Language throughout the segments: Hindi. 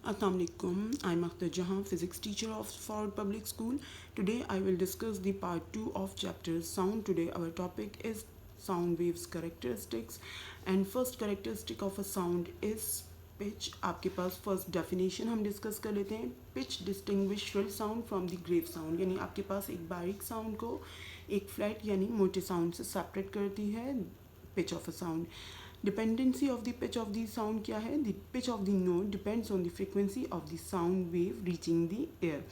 Assalamualaikum. I'm Akhtar Jahan, physics teacher of Forward Public School. Today I will discuss the part 2 of chapter sound. Today our topic is sound waves characteristics, and first characteristic of a sound is pitch. आपके पास फर्स्ट डेफिनेशन हम डिस्कस कर लेते हैं. Pitch distinguish shrill sound from the grave sound, यानी आपके पास एक बारीक साउंड को एक फ्लैट यानी मोटे साउंड से सेपरेट करती है pitch of a sound. Dependency of the pitch of the sound क्या है? The pitch of the note depends on the frequency of the sound wave reaching the air.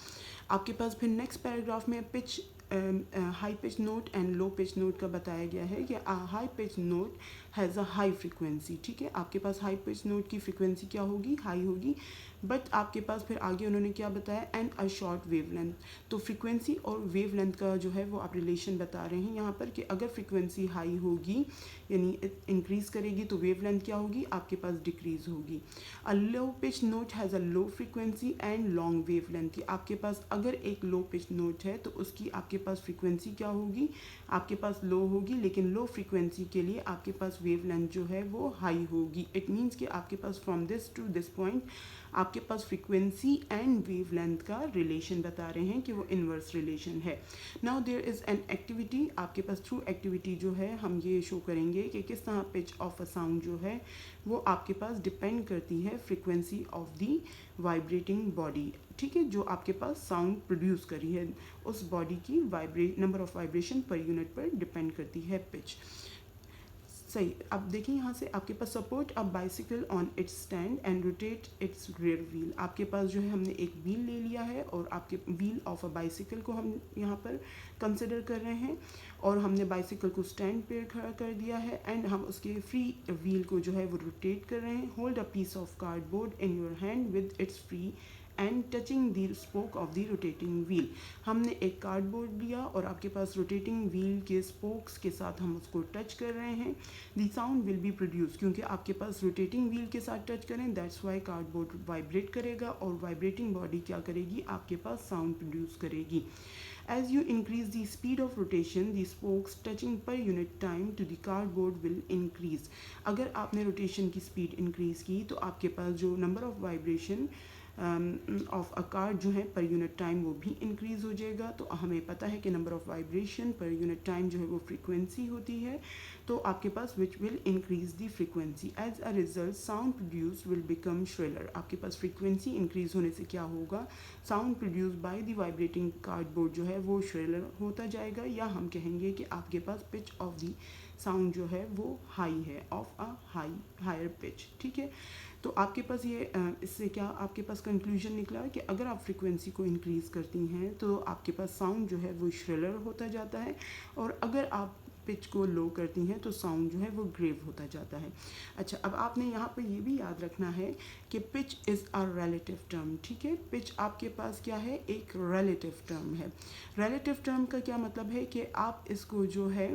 आपके पास फिर नेक्स्ट पैराग्राफ में pitch high pitch note and low pitch note का बताया गया है कि high pitch note has a high frequency. ठीक है, आपके पास हाई पिच नोट की फ्रीक्वेंसी क्या होगी? हाई होगी. बट आपके पास फिर आगे उन्होंने क्या बताया? And a short wave length. तो फ्रीक्वेंसी और वेव लेंथ का जो है वो आप रिलेशन बता रहे हैं यहाँ पर कि अगर फ्रीक्वेंसी हाई होगी यानी इंक्रीज करेगी तो वेव लेंथ क्या होगी? आपके पास डिक्रीज होगी. A low pitch note has a low frequency and long wavelength. आपके पास अगर एक लो पिच नोट है तो उसकी आपके पास फ्रीक्वेंसी क्या होगी? आपके पास लो होगी, लेकिन लो फ्रीक्वेंसी के लिए आपके पास वेव लेंथ जो है वो हाई होगी. इट मीन्स कि आपके पास from this to this point आपके पास फ्रीक्वेंसी एंड वेव लेंथ का रिलेशन बता रहे हैं कि वो इन्वर्स रिलेशन है. Now there is an activity. आपके पास थ्रू एक्टिविटी जो है हम ये शो करेंगे कि किस तरह पिच ऑफ अ साउंड जो है वो आपके पास डिपेंड करती है frequency of the vibrating body. ठीक है, जो आपके पास साउंड प्रोड्यूस करी है उस बॉडी की number of vibration per unit पर डिपेंड करती है पिच. सही. अब देखिए यहाँ से आपके पास support a bicycle on its stand and rotate its rear wheel. आपके पास जो है हमने एक व्हील ले लिया है और आपके व्हील ऑफ अ बाइसिकल को हम यहाँ पर कंसिडर कर रहे हैं और हमने बाइसिकल को स्टैंड पे खड़ा कर दिया है एंड हम उसके फ्री व्हील को जो है वो रोटेट कर रहे हैं. Hold a piece of cardboard in your hand with its free and touching the spoke of the rotating wheel. हमने एक कार्डबोर्ड लिया और आपके पास रोटेटिंग व्हील के स्पोक्स के साथ हम उसको टच कर रहे हैं. The sound will be produce. क्योंकि आपके पास रोटेटिंग व्हील के साथ टच करें दैट्स वाई कार्डबोर्ड वाइब्रेट करेगा और वाइब्रेटिंग बॉडी क्या करेगी? आपके पास साउंड प्रोड्यूस करेगी. As you increase the speed of rotation, the spokes touching per unit time to the cardboard will increase. अगर आपने रोटेशन की स्पीड इंक्रीज की तो आपके पास जो number of vibration of a card जो है पर यूनिट टाइम वो भी इंक्रीज हो जाएगा. तो हमें पता है कि number of vibration per unit time जो है वो फ्रीक्वेंसी होती है. तो आपके पास which will increase the frequency. As a result sound produce will become shriller. आपके पास फ्रीक्वेंसी इंक्रीज होने से क्या होगा? Sound produce by the vibrating cardboard जो है वो श्रिलर होता जाएगा, या हम कहेंगे कि आपके पास पिच ऑफ द साउंड जो है वो हाई है, ऑफ अ हायर पिच. ठीक है, तो आपके पास ये इससे क्या आपके पास कंक्लूजन निकला कि अगर आप फ्रीक्वेंसी को इंक्रीज़ करती हैं तो आपके पास साउंड जो है वो श्रिलर होता जाता है, और अगर आप पिच को लो करती हैं तो साउंड जो है वो ग्रेव होता जाता है. अच्छा, अब आपने यहाँ पर ये भी याद रखना है कि pitch is a relative term. ठीक है, पिच आपके पास क्या है? एक रिलेटिव टर्म है. रिलेटिव टर्म का क्या मतलब है कि आप इसको जो है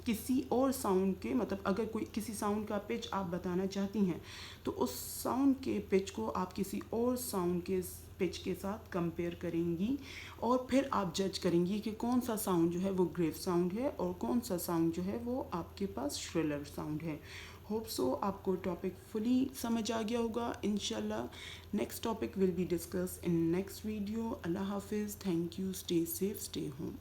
किसी और साउंड के, मतलब अगर कोई किसी साउंड का पिच आप बताना चाहती हैं तो उस साउंड के पिच को आप किसी और साउंड के पिच के साथ कंपेयर करेंगी और फिर आप जज करेंगी कि कौन सा साउंड जो है वो ग्रेव साउंड है और कौन सा साउंड जो है वो आपके पास श्रिलर साउंड है. होप सो आपको टॉपिक फुली समझ आ गया होगा. इंशाल्लाह next topic will be discuss in next video. अल्लाह हाफिज़. Thank you. Stay safe, stay home.